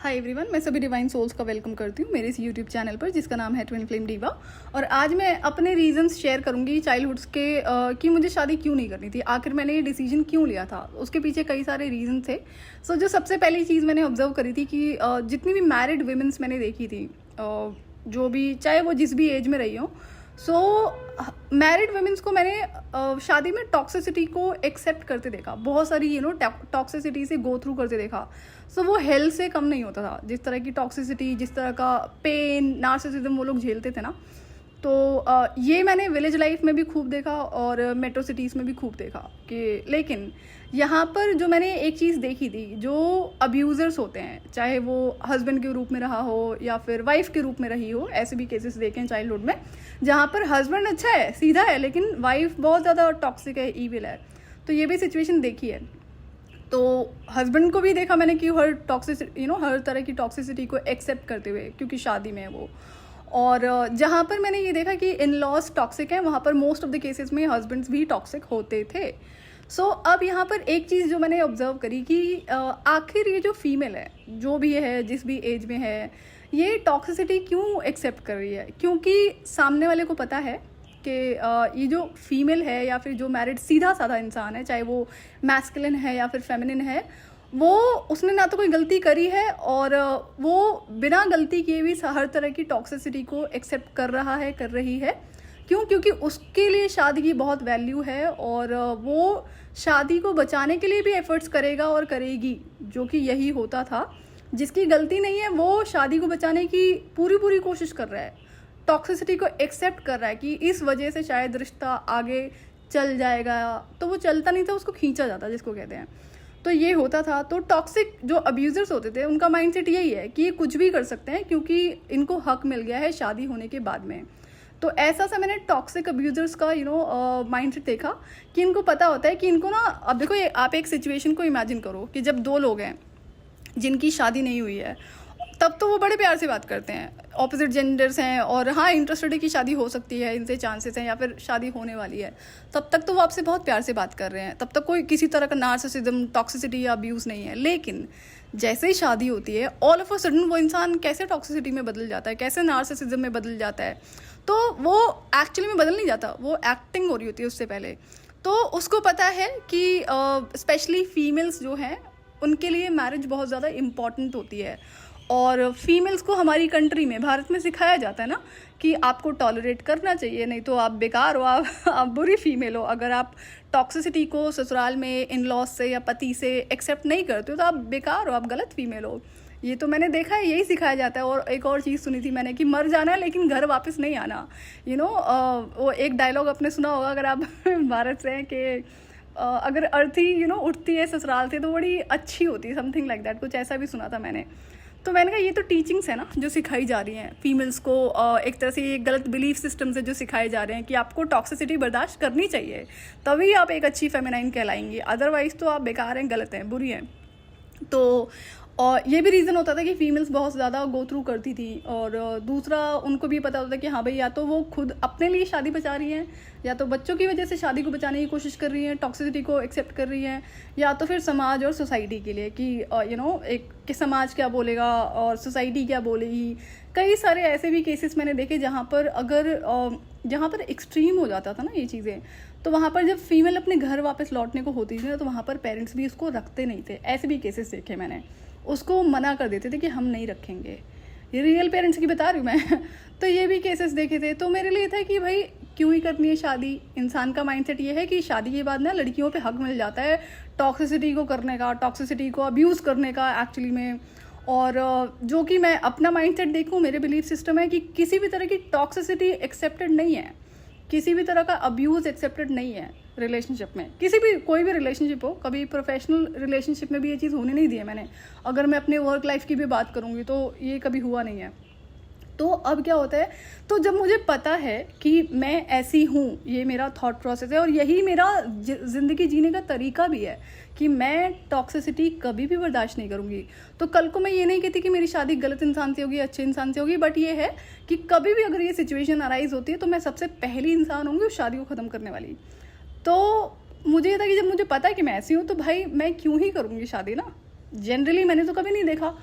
Hi everyone, मैं सभी divine souls का वेलकम करती हूँ मेरे इस यूट्यूब चैनल पर जिसका नाम है ट्विन फ्लेम डिवा। और आज मैं अपने रीजंस शेयर करूँगी चाइल्डहुड्स के कि मुझे शादी क्यों नहीं करनी थी, आखिर मैंने ये डिसीजन क्यों लिया था। उसके पीछे कई सारे रीजन थे। जो सबसे पहली चीज़ मैंने ऑब्जर्व करी थी कि जितनी भी मैरिड वुमेन्स मैंने देखी थी, जो भी चाहे वो जिस भी एज में रही हो, मैरिड वुमेन्स को मैंने शादी में टॉक्सिसिटी को एक्सेप्ट करते देखा, बहुत सारी टॉक्सिसिटी से गो थ्रू करते देखा। वो हेल्थ से कम नहीं होता था। जिस तरह की टॉक्सिसिटी, जिस तरह का पेन, नार्सिसिज्म वो लोग झेलते थे ना, तो ये मैंने विलेज लाइफ में भी खूब देखा और मेट्रो सिटीज़ में भी खूब देखा कि लेकिन यहाँ पर जो मैंने एक चीज़ देखी थी, जो अब्यूज़र्स होते हैं, चाहे वो हस्बैंड के रूप में रहा हो या फिर वाइफ के रूप में रही हो, ऐसे भी केसेस देखे हैं चाइल्डहुड में, जहाँ पर हस्बैंड अच्छा है, सीधा है, लेकिन वाइफ बहुत ज़्यादा टॉक्सिक है, ईविल है। तो ये भी सिचुएशन देखी है। तो हस्बैंड को भी देखा मैंने कि हर हर तरह की टॉक्सिसिटी को एक्सेप्ट करते हुए, क्योंकि शादी में है वो। और जहाँ पर मैंने ये देखा कि इन लॉज टॉक्सिक हैं, वहाँ पर मोस्ट ऑफ द केसेस में हस्बैंड्स भी टॉक्सिक होते थे। अब यहाँ पर एक चीज़ जो मैंने ऑब्जर्व करी कि आखिर ये जो फीमेल है, जो भी है, जिस भी एज में है, ये टॉक्सिसिटी क्यों एक्सेप्ट कर रही है। क्योंकि सामने वाले को पता है कि ये जो फीमेल है या फिर जो मैरिड सीधा साधा इंसान है, चाहे वो मैस्कुलिन है या फिर फेमिनिन है, वो उसने ना तो कोई गलती करी है और वो बिना गलती किए भी हर तरह की टॉक्सिसिटी को एक्सेप्ट कर रही है। क्यों? क्योंकि उसके लिए शादी की बहुत वैल्यू है और वो शादी को बचाने के लिए भी एफर्ट्स करेगा और करेगी, जो कि यही होता था। जिसकी गलती नहीं है वो शादी को बचाने की पूरी कोशिश कर रहा है, टॉक्सिसिटी को एक्सेप्ट कर रहा है कि इस वजह से शायद रिश्ता आगे चल जाएगा। तो वो चलता नहीं था, उसको खींचा जाता, जिसको कहते हैं। तो ये होता था। तो टॉक्सिक जो अब्यूज़र्स होते थे, उनका माइंडसेट यही है कि ये कुछ भी कर सकते हैं क्योंकि इनको हक मिल गया है शादी होने के बाद में। तो ऐसा सा मैंने टॉक्सिक अब्यूज़र्स का माइंडसेट देखा कि इनको पता होता है कि इनको ना, अब देखो ये आप एक सिचुएशन को इमेजिन करो कि जब दो लोग हैं जिनकी शादी नहीं हुई है, तब तो वो बड़े प्यार से बात करते हैं, ऑपोजिट जेंडर्स हैं और हाँ इंटरेस्टेड है कि शादी हो सकती है, इनसे चांसेस हैं या फिर शादी होने वाली है, तब तक तो वो आपसे बहुत प्यार से बात कर रहे हैं, तब तक कोई किसी तरह का नार्सिसिज्म, टॉक्सिसिटी या अब्यूज़ नहीं है। लेकिन जैसे ही शादी होती है, ऑल ऑफ अ सडन वो इंसान कैसे टॉक्सिसिटी में बदल जाता है, कैसे नार्सिसिज्म में बदल जाता है। तो वो एक्चुअली में बदल नहीं जाता, वो एक्टिंग हो रही होती है उससे पहले। तो उसको पता है कि स्पेशली फीमेल्स जो हैं उनके लिए मैरिज बहुत ज़्यादा इम्पॉर्टेंट होती है। और फीमेल्स को हमारी कंट्री में, भारत में सिखाया जाता है ना कि आपको टॉलरेट करना चाहिए, नहीं तो आप बेकार हो, आप बुरी फीमेल हो। अगर आप टॉक्सिसिटी को ससुराल में इन लॉज से या पति से एक्सेप्ट नहीं करते हो तो आप बेकार हो, आप गलत फीमेल हो। ये तो मैंने देखा है, यही सिखाया जाता है। और एक और चीज़ सुनी थी मैंने कि मर जाना है लेकिन घर वापस नहीं आना। वो एक डायलॉग आपने सुना होगा अगर आप भारत से हैं कि अगर अर्थी उठती है ससुराल से तो बड़ी अच्छी होती है, समथिंग लाइक दैट, कुछ ऐसा भी सुना था मैंने। तो मैंने कहा ये तो टीचिंग्स है ना जो सिखाई जा रही हैं फीमेल्स को, एक तरह से ये गलत बिलीफ सिस्टम से जो सिखाए जा रहे हैं कि आपको टॉक्सिसिटी बर्दाश्त करनी चाहिए, तभी आप एक अच्छी फेमिनाइन कहलाएंगी, अदरवाइज तो आप बेकार हैं, गलत हैं, बुरी हैं। तो और ये भी रीज़न होता था कि फीमेल्स बहुत ज़्यादा गो थ्रू करती थी। और दूसरा, उनको भी पता होता था कि हाँ भाई, या तो वो खुद अपने लिए शादी बचा रही हैं, या तो बच्चों की वजह से शादी को बचाने की कोशिश कर रही हैं, टॉक्सिसिटी को एक्सेप्ट कर रही हैं, या तो फिर समाज और सोसाइटी के लिए कि एक कि समाज क्या बोलेगा और सोसाइटी क्या बोलेगी। कई सारे ऐसे भी केसेस मैंने देखे जहाँ पर एक्सट्रीम हो जाता था ना ये चीज़ें। तो वहाँ पर जब फीमेल अपने घर वापस लौटने को होती थी ना, तो वहाँ पर पेरेंट्स भी उसको रखते नहीं थे। ऐसे भी केसेस देखे मैंने, उसको मना कर देते थे कि हम नहीं रखेंगे। ये रियल पेरेंट्स की बता रही हूँ मैं तो ये भी केसेस देखे थे। तो मेरे लिए था कि भाई क्यों ही करनी है शादी। इंसान का माइंडसेट ये है कि शादी के बाद ना लड़कियों पे हक मिल जाता है टॉक्सिसिटी को करने का, टॉक्सिसिटी को अब्यूज़ करने का एक्चुअली में। और जो कि मैं अपना माइंडसेट देखूँ, मेरे बिलीफ सिस्टम है कि किसी भी तरह की टॉक्सिसिटी एक्सेप्टेड नहीं है, किसी भी तरह का अब्यूज़ एक्सेप्टेड नहीं है रिलेशनशिप में। किसी भी कोई भी रिलेशनशिप हो, कभी प्रोफेशनल रिलेशनशिप में भी ये चीज़ होने नहीं दी है मैंने। अगर मैं अपने वर्क लाइफ की भी बात करूँगी तो ये कभी हुआ नहीं है। तो अब क्या होता है, तो जब मुझे पता है कि मैं ऐसी हूँ, ये मेरा थॉट प्रोसेस है और यही मेरा ज़िंदगी जीने का तरीका भी है कि मैं टॉक्सिसिटी कभी भी बर्दाश्त नहीं करूँगी। तो कल को मैं ये नहीं कहती कि मेरी शादी गलत इंसान से होगी, अच्छे इंसान से होगी, बट ये है कि कभी भी अगर ये सिचुएशन अराइज होती है तो मैं सबसे पहली इंसान होंगी उस शादी को ख़त्म करने वाली। तो मुझे ये था कि जब मुझे पता है कि मैं ऐसी हूँ तो भाई मैं क्यों ही करूँगी शादी ना। जनरली मैंने तो कभी नहीं देखा,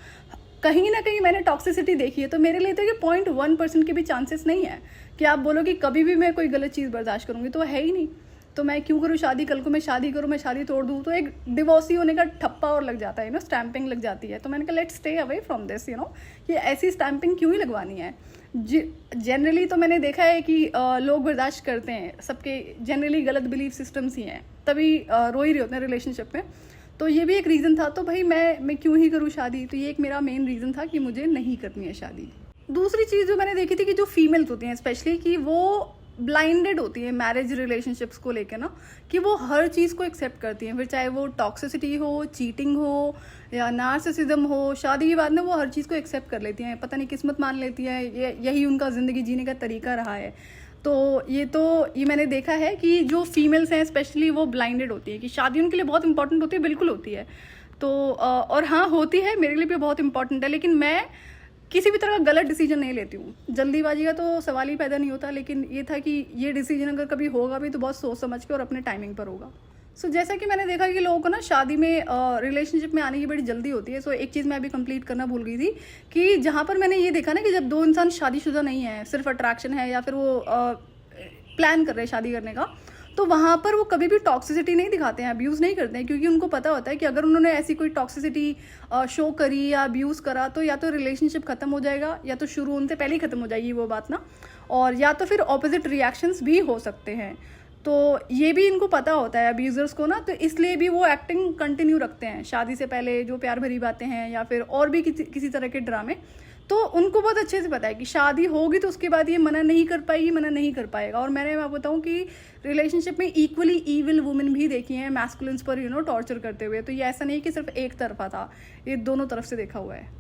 कहीं ना कहीं मैंने टॉक्सिसिटी देखी है। तो मेरे लिए तो ये 0.1% के भी चांसेस नहीं है कि आप बोलो कि कभी भी मैं कोई गलत चीज़ बर्दाश्त करूँगी, तो है ही नहीं। तो मैं क्यों करूँ शादी, कल को मैं शादी करूँ, मैं शादी तोड़ दूँ, तो एक डिवोर्सी होने का ठप्पा और लग जाता है, स्टैंपिंग लग जाती है। तो मैंने कहा let's stay away from this, कि ऐसी स्टैंपिंग क्यों ही लगवानी है। जनरली तो मैंने देखा है कि लोग बर्दाश्त करते हैं, सबके जनरली गलत बिलीफ सिस्टम्स ही हैं, तभी रो ही रहे होते हैं रिलेशनशिप में। तो ये भी एक रीज़न था। तो भाई मैं क्यों ही करूँ शादी, तो ये एक मेरा मेन रीज़न था कि मुझे नहीं करनी है शादी। दूसरी चीज़ जो मैंने देखी थी कि जो फीमेल्स होती हैं स्पेशली, कि वो ब्लाइंडेड होती है मैरिज रिलेशनशिप्स को लेकर ना, कि वो हर चीज़ को एक्सेप्ट करती हैं, फिर चाहे वो टॉक्सिसिटी हो, चीटिंग हो या नार्सिसिज्म हो, शादी के बाद में वो हर चीज़ को एक्सेप्ट कर लेती हैं, पता नहीं किस्मत मान लेती हैं, यही उनका ज़िंदगी जीने का तरीका रहा है। तो ये मैंने देखा है कि जो फीमेल्स हैं स्पेशली वो ब्लाइंडेड होती है, कि शादी उनके लिए बहुत इंपॉर्टेंट होती है, बिल्कुल होती है। तो और हाँ होती है, मेरे लिए भी बहुत इंपॉर्टेंट है, लेकिन मैं किसी भी तरह का गलत डिसीजन नहीं लेती हूँ। जल्दीबाजी का तो सवाल ही पैदा नहीं होता, लेकिन ये था कि ये डिसीजन अगर कभी होगा भी तो बहुत सोच समझ के और अपने टाइमिंग पर होगा। सो जैसा कि मैंने देखा कि लोगों को ना शादी में रिलेशनशिप में आने की बड़ी जल्दी होती है। सो एक चीज़ मैं अभी कंप्लीट करना भूल गई थी कि जहाँ पर मैंने ये देखा ना कि जब दो इंसान शादीशुदा नहीं है, सिर्फ अट्रैक्शन है या फिर वो प्लान कर रहे हैं शादी करने का, तो वहाँ पर वो कभी भी टॉक्सिसिटी नहीं दिखाते हैं, अब्यूज़ नहीं करते हैं, क्योंकि उनको पता होता है कि अगर उन्होंने ऐसी कोई टॉक्सिसिटी शो करी या अब्यूज़ करा तो या तो रिलेशनशिप ख़त्म हो जाएगा, या तो शुरू होने से पहले ही ख़त्म हो जाएगी वो बात ना, और या तो फिर ऑपोजिट रिएक्शंस भी हो सकते हैं। तो ये भी इनको पता होता है अब्यूज़र्स को ना, तो इसलिए भी वो एक्टिंग कंटिन्यू रखते हैं शादी से पहले, जो प्यार भरी बातें हैं या फिर और भी किसी तरह के ड्रामे। तो उनको बहुत अच्छे से पता है कि शादी होगी तो उसके बाद ये मना नहीं कर पाएगी, मना नहीं कर पाएगा। और मैं बताऊं कि रिलेशनशिप में इक्वली ईविल वुमेन भी देखी हैं मैस्कुलिन्स पर टॉर्चर करते हुए। तो ये ऐसा नहीं कि सिर्फ एक तरफा था, ये दोनों तरफ से देखा हुआ है।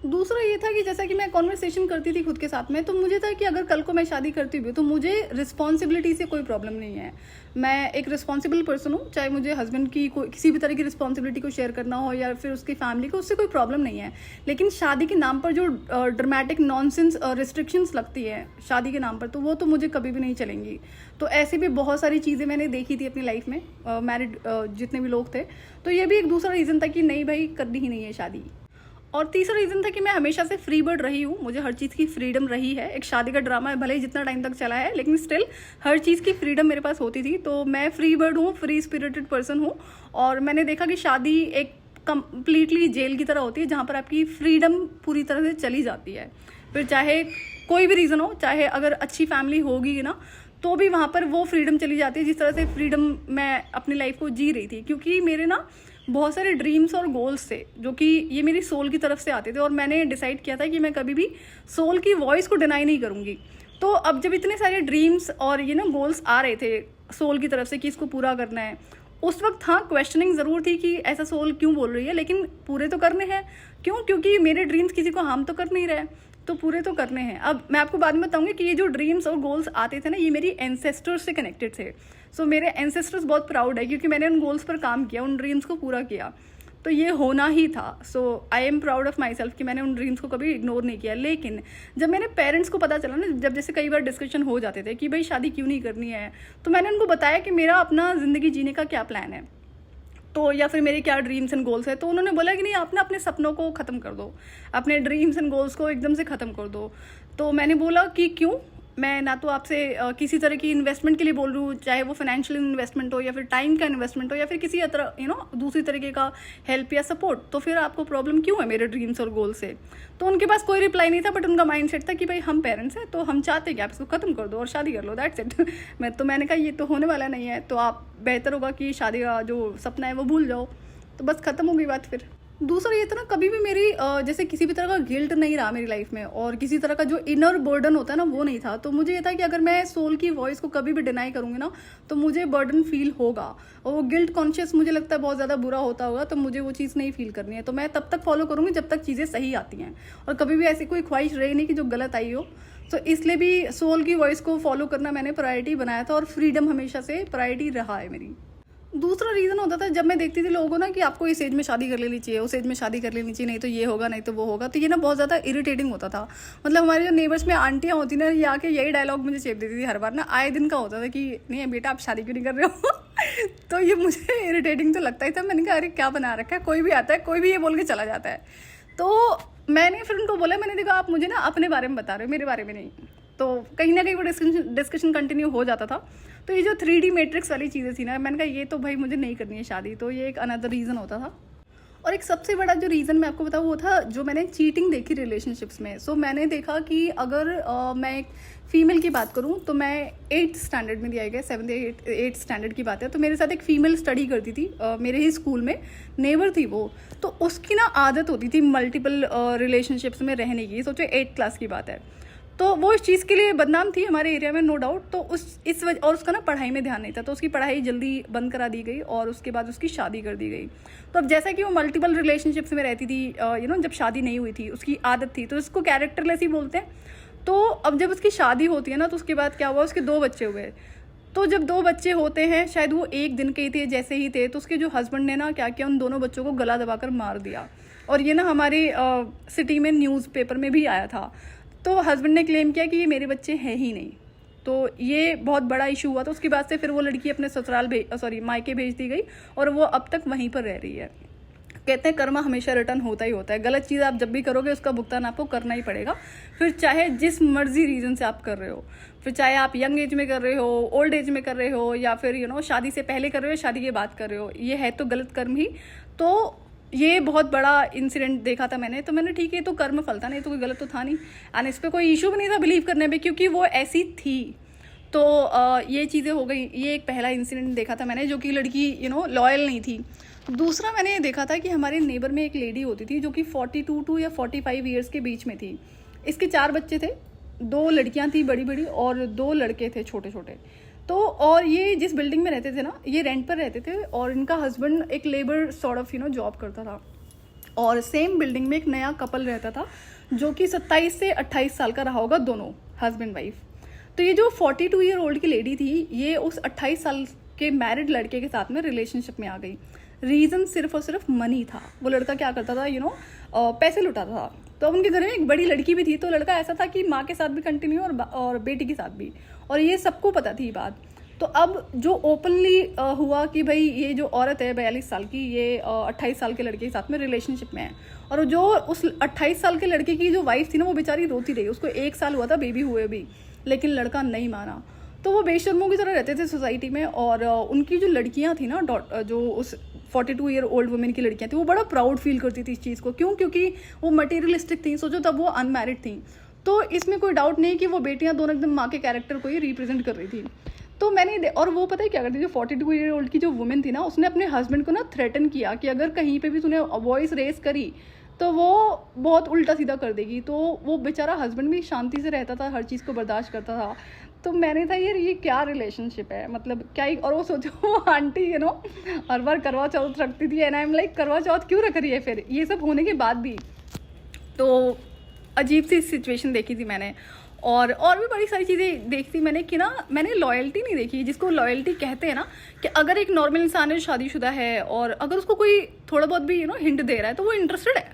दूसरा ये था कि जैसा कि मैं कॉन्वर्सेशन करती थी खुद के साथ में, तो मुझे था कि अगर कल को मैं शादी करती भी तो मुझे रिस्पॉन्सिबिलिटी से कोई प्रॉब्लम नहीं है। मैं एक रिस्पॉन्सिबल पर्सन हूँ, चाहे मुझे हस्बैंड की किसी भी तरह की रिस्पॉन्सिबिलिटी को शेयर करना हो या फिर उसकी फैमिली को, उससे कोई प्रॉब्लम नहीं है। लेकिन शादी के नाम पर जो ड्रामेटिक नॉनसेंस रिस्ट्रिक्शंस लगती है शादी के नाम पर, तो वो तो मुझे कभी भी नहीं चलेंगी। तो ऐसी भी बहुत सारी चीज़ें मैंने देखी थी अपनी लाइफ में, मैरिड जितने भी लोग थे। तो ये भी एक दूसरा रीज़न था कि नहीं भाई करनी ही नहीं है शादी। और तीसरा रीज़न था कि मैं हमेशा से फ्री बर्ड रही हूँ, मुझे हर चीज़ की फ्रीडम रही है। एक शादी का ड्रामा है, भले ही जितना टाइम तक चला है, लेकिन स्टिल हर चीज़ की फ्रीडम मेरे पास होती थी। तो मैं फ्री बर्ड हूँ, फ्री स्पिरिटेड पर्सन हूँ। और मैंने देखा कि शादी एक कम्प्लीटली जेल की तरह होती है, जहाँ पर आपकी फ्रीडम पूरी तरह से चली जाती है। फिर चाहे कोई भी रीज़न हो, चाहे अगर अच्छी फैमिली होगी ना, तो भी वहाँ पर वो फ्रीडम चली जाती है जिस तरह से फ्रीडम मैं अपनी लाइफ को जी रही थी। क्योंकि मेरे ना बहुत सारे ड्रीम्स और गोल्स थे जो कि ये मेरी सोल की तरफ से आते थे, और मैंने डिसाइड किया था कि मैं कभी भी सोल की वॉइस को डिनाई नहीं करूँगी। तो अब जब इतने सारे ड्रीम्स और गोल्स आ रहे थे सोल की तरफ से कि इसको पूरा करना है, उस वक्त हाँ क्वेश्चनिंग ज़रूर थी कि ऐसा सोल क्यों बोल रही है, लेकिन पूरे तो करने हैं। क्यों? क्योंकि मेरे ड्रीम्स किसी को हार्म तो कर नहीं रहे, तो पूरे तो करने हैं। अब मैं आपको बाद में बताऊंगी कि ये जो ड्रीम्स और गोल्स आते थे ना, ये मेरी एंसेस्टर्स से कनेक्टेड थे। सो मेरे एंसेस्टर्स बहुत प्राउड है क्योंकि मैंने उन गोल्स पर काम किया, उन ड्रीम्स को पूरा किया। तो ये होना ही था। So I am proud of myself कि मैंने उन ड्रीम्स को कभी इग्नोर नहीं किया। लेकिन जब मेरे पेरेंट्स को पता चला ना, जब जैसे कई बार डिस्कशन हो जाते थे कि भाई शादी क्यों नहीं करनी है, तो मैंने उनको बताया कि मेरा अपना ज़िंदगी जीने का क्या प्लान है, तो या फिर मेरे क्या ड्रीम्स एंड गोल्स है। तो उन्होंने बोला कि नहीं, आप ना अपने सपनों को ख़त्म कर दो, अपने ड्रीम्स एंड गोल्स को एकदम से ख़त्म कर दो। तो मैंने बोला कि क्यों? मैं ना तो आपसे किसी तरह की इन्वेस्टमेंट के लिए बोल रही हूँ, चाहे वो फाइनेंशियल इन्वेस्टमेंट हो या फिर टाइम का इन्वेस्टमेंट हो या फिर किसी तरह दूसरी तरीके का हेल्प या सपोर्ट, तो फिर आपको प्रॉब्लम क्यों है मेरे ड्रीम्स और गोल से? तो उनके पास कोई रिप्लाई नहीं था, बट उनका माइंड सेट था कि भाई हम पेरेंट्स हैं तो हम चाहते हैं कि आप इसको ख़त्म कर दो और शादी कर लो, दैट्स इट। मैंने कहा ये तो होने वाला नहीं है, तो आप बेहतर होगा कि शादी का जो सपना है वो भूल जाओ। तो बस ख़त्म हो गई बात। फिर दूसरा ये था ना, कभी भी मेरी जैसे किसी भी तरह का गिल्ट नहीं रहा मेरी लाइफ में, और किसी तरह का जो इनर बर्डन होता है ना वो नहीं था। तो मुझे ये था कि अगर मैं सोल की वॉइस को कभी भी डिनाई करूँगी ना, तो मुझे बर्डन फील होगा, और वो गिल्ट कॉन्शियस मुझे लगता है बहुत ज़्यादा बुरा होता होगा। तो मुझे वो चीज़ नहीं फील करनी है, तो मैं तब तक फॉलो करूँगी जब तक चीज़ें सही आती हैं, और कभी भी ऐसी कोई ख्वाहिश रही नहीं कि जो गलत आई हो। तो इसलिए भी सोल की वॉइस को फॉलो करना मैंने प्रायोरिटी बनाया था, और फ्रीडम हमेशा से प्रायोरिटी रहा है मेरी। दूसरा रीज़न होता था, जब मैं देखती थी लोगों को ना कि आपको इस एज में शादी कर लेनी चाहिए, उस एज में शादी कर लेनी चाहिए, नहीं तो ये होगा नहीं तो वो होगा, तो ये ना बहुत ज़्यादा इरिटेटिंग होता था। मतलब हमारे जो नेबर्स में आंटियाँ होती ना, ये आके यही डायलॉग मुझे चेप देती थी हर बार ना, आए दिन का होता था कि नहीं बेटा आप शादी क्यों नहीं कर रहे हो। तो ये मुझे इरिटेटिंग तो लगता ही था। मैंने कहा अरे क्या बना रखा है, कोई भी आता है कोई भी ये बोल के चला जाता है। तो मैंने फिर उनको बोला, मैंने देखा आप मुझे ना अपने बारे में बता रहे हो, मेरे बारे में नहीं। तो कहीं ना कहीं वो डिस्कशन कंटिन्यू हो जाता था। तो ये जो 3D मैट्रिक्स वाली चीज़ें थी ना, मैंने कहा ये तो भाई मुझे नहीं करनी है शादी। तो ये एक अनदर रीज़न होता था। और एक सबसे बड़ा जो रीज़न मैं आपको बताऊँ वो था जो मैंने चीटिंग देखी रिलेशनशिप्स में। सो मैंने देखा कि अगर मैं एक फ़ीमेल की बात करूँ तो मैं 8th स्टैंडर्ड में दिया गया, 7th 8th स्टैंडर्ड की बात है। तो मेरे साथ एक फ़ीमेल स्टडी करती थी, मेरे ही स्कूल में नेबर थी वो। तो उसकी ना आदत होती थी मल्टीपल रिलेशनशिप्स में रहने की। सोचो 8th क्लास की बात है। तो वो इस चीज़ के लिए बदनाम थी हमारे एरिया में, नो डाउट। तो इस वजह, और उसका ना पढ़ाई में ध्यान नहीं था, तो उसकी पढ़ाई जल्दी बंद करा दी गई और उसके बाद उसकी शादी कर दी गई। तो अब जैसा कि वो मल्टीपल रिलेशनशिप्स में रहती थी, जब शादी नहीं हुई थी, उसकी आदत थी, तो इसको कैरेक्टरलेस ही बोलते हैं। तो अब जब उसकी शादी होती है ना, तो उसके बाद क्या हुआ, उसके 2 बच्चे हुए। तो जब 2 बच्चे होते हैं, शायद वो एक दिन के ही थे, जैसे ही थे, तो उसके जो हस्बैंड ने ना क्या किया, उन दोनों बच्चों को गला दबाकर मार दिया। और ये ना हमारी सिटी में न्यूज़पेपर में भी आया था। तो हस्बैंड ने क्लेम किया कि ये मेरे बच्चे हैं ही नहीं। तो ये बहुत बड़ा इशू हुआ। तो उसके बाद से फिर वो लड़की अपने ससुराल मायके भेज दी गई और वो अब तक वहीं पर रह रही है। कहते हैं कर्मा हमेशा रिटर्न होता ही होता है। गलत चीज़ आप जब भी करोगे उसका भुगतान आपको करना ही पड़ेगा, फिर चाहे जिस मर्जी रीज़न से आप कर रहे हो। फिर चाहे आप यंग एज में कर रहे हो, ओल्ड एज में कर रहे हो, या फिर शादी से पहले कर रहे हो, शादी के बाद कर रहे हो, ये है तो गलत कर्म ही। तो ये बहुत बड़ा इंसिडेंट देखा था मैंने। तो मैंने ठीक है, तो कर्म फल था, नहीं तो कोई गलत तो था नहीं। एंड इस पर कोई इशू भी नहीं था बिलीव करने में, क्योंकि वो ऐसी थी। तो ये चीज़ें हो गई। ये एक पहला इंसिडेंट देखा था मैंने, जो कि लड़की लॉयल नहीं थी। दूसरा मैंने देखा था कि हमारे नेबर में एक लेडी होती थी जो कि 42 या 45 ईयर्स के बीच में थी। इसके 4 बच्चे थे, 2 लड़कियां थी बड़ी बड़ी और 2 लड़के थे छोटे छोटे। तो और ये जिस बिल्डिंग में रहते थे ना, ये रेंट पर रहते थे, और इनका हस्बैंड एक लेबर सॉर्ट ऑफ जॉब करता था। और सेम बिल्डिंग में एक नया कपल रहता था जो कि 27 से 28 साल का रहा होगा, दोनों हस्बैंड वाइफ। तो ये जो 42 ईयर ओल्ड की लेडी थी, ये उस 28 साल के मैरिड लड़के के साथ में रिलेशनशिप में आ गई। रीज़न सिर्फ और सिर्फ मनी था। वो लड़का क्या करता था, पैसे लुटाता था। तो अब उनके घर में एक बड़ी लड़की भी थी। तो लड़का ऐसा था कि माँ के साथ भी कंटिन्यू और बेटी के साथ भी, और ये सबको पता थी बात। तो अब जो ओपनली हुआ कि भाई ये जो औरत है 42 साल की, ये 28 साल के लड़के के साथ में रिलेशनशिप में है। और जो उस 28 साल के लड़के की जो वाइफ थी ना, वो बेचारी रोती रही। उसको 1 साल हुआ था बेबी हुए भी, लेकिन लड़का नहीं माना। तो वो बेशर्मों की तरह रहते थे सोसाइटी में। और उनकी जो लड़कियां थी ना, जो उस 42 ईयर ओल्ड वुमेन की लड़कियां थी, वो बड़ा प्राउड फील करती थी इस चीज़ को। क्यों? क्योंकि वो मटेरियलिस्टिक थी। सोचो तब वो अनमैरिड थी। तो इसमें कोई डाउट नहीं कि वो बेटियां दोनों एकदम माँ के कैरेक्टर को ही रिप्रेजेंट कर रही थी। तो मैंने और वो पता है क्या करती थी, जो 42 ईयर ओल्ड की जो वुमेन थी ना, उसने अपने हस्बैंड को ना थ्रेटन किया कि अगर कहीं पे भी तूने वॉइस रेस करी तो वो बहुत उल्टा सीधा कर देगी। तो वो बेचारा हस्बैंड भी शांति से रहता था, हर चीज़ को बर्दाश्त करता था। तो मैंने था यार ये क्या रिलेशनशिप है, मतलब क्या ही। और वो सोचो वो आंटी हर बार करवा चौथ रखती थी। एंड आई एम लाइक करवा चौथ क्यों रख रही है फिर, ये सब होने के बाद भी। तो अजीब सी सिचुएशन देखी थी मैंने। और भी बड़ी सारी चीज़ें देखती मैंने कि ना, मैंने लॉयल्टी नहीं देखी, जिसको लॉयल्टी कहते हैं ना, कि अगर एक नॉर्मल इंसान है, शादीशुदा है, और अगर उसको कोई थोड़ा बहुत भी हिंट दे रहा है तो वो इंटरेस्टेड है,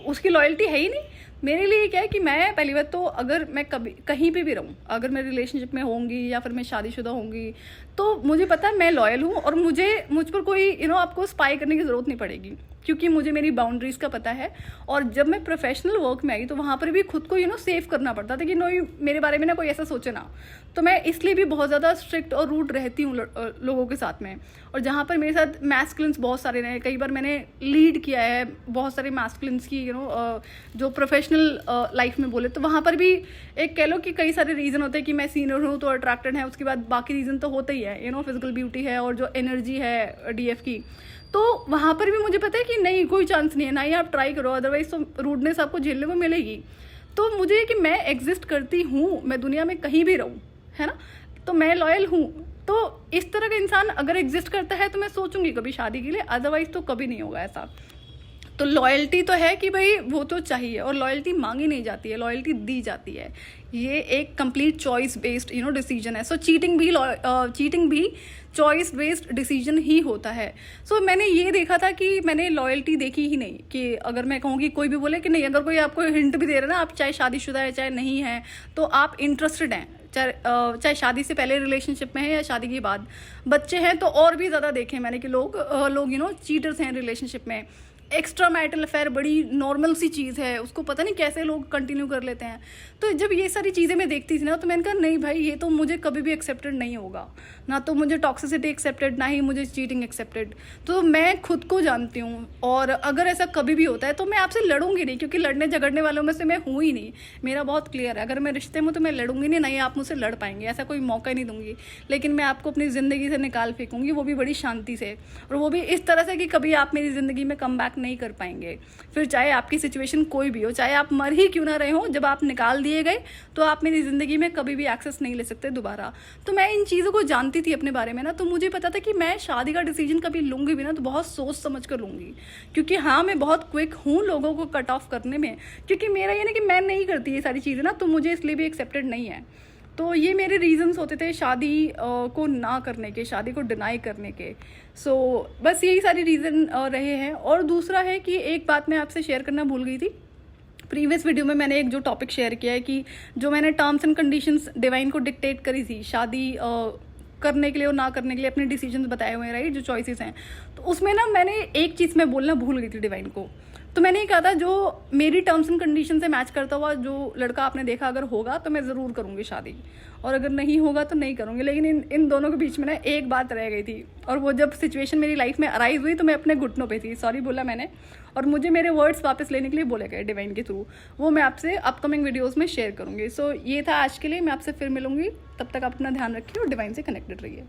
उसकी लॉयल्टी है ही नहीं। मेरे लिए क्या है कि मैं पहली बात तो, अगर मैं कभी कहीं पे भी रहूँ, अगर मैं रिलेशनशिप में होंगी या फिर मैं शादीशुदा होंगी, तो मुझे पता है मैं लॉयल हूँ, और मुझ पर कोई आपको स्पाई करने की ज़रूरत नहीं पड़ेगी, क्योंकि मुझे मेरी बाउंड्रीज का पता है। और जब मैं प्रोफेशनल वर्क में आई तो वहाँ पर भी खुद को सेव करना पड़ता था कि मेरे बारे में ना कोई ऐसा सोचे ना। तो मैं इसलिए भी बहुत ज़्यादा स्ट्रिक्ट और रूड रहती हूँ लोगों के साथ में। और जहाँ पर मेरे साथ मैस्कुलिन्स बहुत सारे रहे, कई बार मैंने लीड किया है बहुत सारे मैस्कुलिन्स की जो प्रोफेशनल लाइफ में बोले, तो वहाँ पर भी एक कह लो कि कई सारे रीज़न होते हैं कि मैं सीनियर हूँ तो अट्रैक्टेड है, उसके बाद बाकी रीज़न तो होता ही है, फिजिकल ब्यूटी है और जो एनर्जी है डीएफ की। तो वहाँ पर भी मुझे पता है कि नहीं, कोई चांस नहीं है, ना ही आप ट्राई करो, अदरवाइज तो रूडनेस आपको झेलने को मिलेगी। तो मुझे कि मैं एग्जिस्ट करती हूँ, मैं दुनिया में कहीं भी रहूँ, है ना, तो मैं लॉयल हूँ। तो इस तरह का इंसान अगर एग्जिस्ट करता है तो मैं सोचूंगी कभी शादी के लिए, अदरवाइज तो कभी नहीं होगा ऐसा। तो लॉयल्टी तो है कि भाई वो तो चाहिए, और लॉयल्टी मांगी नहीं जाती है, लॉयल्टी दी जाती है। ये एक कंप्लीट चॉइस बेस्ड डिसीजन है। सो चीटिंग भी चॉइस बेस्ड डिसीजन ही होता है। सो मैंने ये देखा था कि मैंने लॉयल्टी देखी ही नहीं, कि अगर मैं कहूँगी, कोई भी बोले कि नहीं, अगर कोई आपको हिंट भी दे रहा है ना, आप चाहे शादीशुदा है चाहे नहीं है, तो आप इंटरेस्टेड हैं, चाहे शादी से पहले रिलेशनशिप में है या शादी के बाद। बच्चे हैं तो और भी ज़्यादा देखे मैंने कि लोग चीटर्स हैं रिलेशनशिप में। एक्स्ट्रा मैरिटल अफेयर बड़ी नॉर्मल सी चीज़ है, उसको पता नहीं कैसे लोग कंटिन्यू कर लेते हैं। तो जब ये सारी चीज़ें मैं देखती थी ना, तो मैंने कहा नहीं भाई, ये तो मुझे कभी भी एक्सेप्टेड नहीं होगा, ना तो मुझे टॉक्सिसिटी एक्सेप्टेड, ना ही मुझे चीटिंग एक्सेप्टेड। तो मैं खुद को जानती हूँ, और अगर ऐसा कभी भी होता है तो मैं आपसे लड़ूंगी नहीं, क्योंकि लड़ने झगड़ने वालों में से मैं हूँ ही नहीं। मेरा बहुत क्लियर है, अगर मैं रिश्ते में तो मैं लड़ूंगी नहीं, नहीं आप मुझसे लड़ पाएंगे, ऐसा कोई मौका ही नहीं दूंगी। लेकिन मैं आपको अपनी ज़िंदगी से निकाल फेंकूंगी, वो भी बड़ी शांति से, और वो भी इस तरह से कि कभी आप मेरी ज़िंदगी में कम बैक नहीं कर पाएंगे। फिर चाहे आपकी सिचुएशन कोई भी हो, चाहे आप मर ही क्यों ना रहे हो, जब आप निकाल दिए गए तो आप मेरी ज़िंदगी में कभी भी एक्सेस नहीं ले सकते दोबारा। तो मैं इन चीज़ों को जानती थी अपने बारे में ना, तो मुझे पता था कि मैं शादी का डिसीजन कभी लूँगी भी ना तो बहुत सोच समझ कर लूँगी। क्योंकि हाँ, मैं बहुत क्विक हूँ लोगों को कट ऑफ करने में, क्योंकि मेरा ये ना कि मैं नहीं करती ये सारी चीज़ें ना, तो मुझे इसलिए भी एक्सेप्टेड नहीं है। तो ये मेरे रीजंस होते थे शादी को ना करने के, शादी को डिनाई करने के। सो बस यही सारी रीज़न रहे हैं। और दूसरा है कि एक बात मैं आपसे शेयर करना भूल गई थी। प्रीवियस वीडियो में मैंने एक जो टॉपिक शेयर किया है कि जो मैंने टर्म्स एंड कंडीशंस डिवाइन को डिक्टेट करी थी शादी करने के लिए और ना करने के लिए, अपने डिसीजंस बताए हुए हैं, राइट, जो चॉइसेस हैं, तो उसमें ना मैंने एक चीज़ मैं बोलना भूल गई थी डिवाइन को। तो मैंने ये कहा था जो मेरी टर्म्स एंड कंडीशन से मैच करता हुआ जो लड़का आपने देखा अगर होगा तो मैं ज़रूर करूँगी शादी, और अगर नहीं होगा तो नहीं करूँगी। लेकिन इन दोनों के बीच में ना एक बात रह गई थी, और वो जब सिचुएशन मेरी लाइफ में अराइज हुई तो मैं अपने घुटनों पे थी, सॉरी बोला मैंने, और मुझे मेरे वर्ड्स वापस लेने के लिए बोले गए डिवाइन के थ्रू। वो मैं आपसे अपकमिंग वीडियोज़ में शेयर करूँगी। सो ये था आज के लिए, मैं आपसे फिर मिलूंगी, तब तक आप अपना ध्यान रखिए और डिवाइन से कनेक्टेड रहिए।